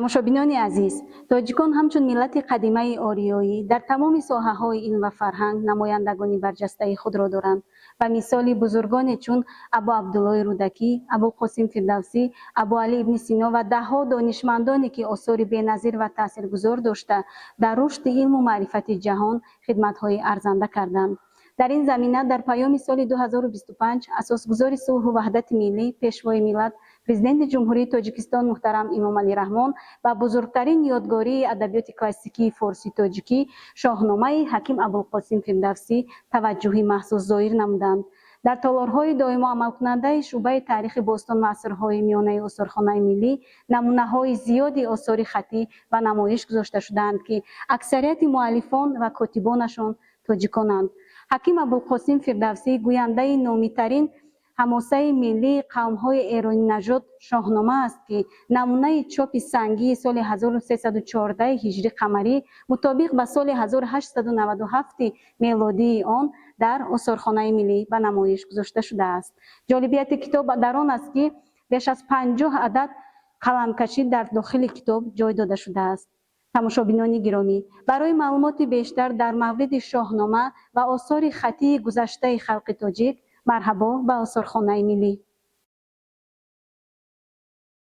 тамошобинони азиз, тоҷикон ҳамчун миллати қадимаи ориёӣ дар тамоми соҳаҳои илм ва фарҳанг намояндагони барҷастаи худро доранд. Ба мисоли бузургоне чун Абу Абдуллои Рудакӣ, Абулқосим Фирдавсӣ, Абу Али ибни Сино ва даҳҳо донишмандоне ки осори беназир ва таъсиргузор дошта дар рушди илму маърифати ҷаҳон хидматҳои арзанда карданд. дар ин замина дар паёми соли 2025 асосгузори сулҳу ваҳдати миллӣ, пешвои миллат, президенти ҷумҳурии Тоҷикистон муҳтарам Эмомалӣ Раҳмон ба бузургтарин ёдгории адабиёти классикии форсӣ-тоҷикӣ шоҳномаи Ҳаким Абулқосим Фирдавсӣ таваҷҷӯҳи махсус зоҳир намуданд. дар толорҳои доимо амалкунандаи шуъбаи тарихи бостон ва асрҳои миёнаи осорхонаи миллӣ намунаҳои зиёди осори хаттӣ ба намоиш гузошта шудаанд ки аксарияти муаллифон ва котибонашон тоҷиконанд. ҳаким Абулқосим Фирдавсӣ гӯяндаи номитарин ҳамосаи миллии қавмҳои эронинажод шоҳнома аст ки намунаи чопи сангии соли 1314 ҳиҷрӣ қамарӣ мутобиқ ба соли 1897 мелодии он дар осорхонаи миллӣ ба намоиш гузошта шудааст. ҷолибияти китоб дар он аст ки беш аз 50 адад қаламкашӣ дар дохили китоб ҷой дода шудааст. тамошобинони гиромӣ, барои маълумоти бештар дар мавриди шоҳнома ва осори хаттии гузаштаи халқи тоҷик, марҳабо ба осорхонаи миллӣ.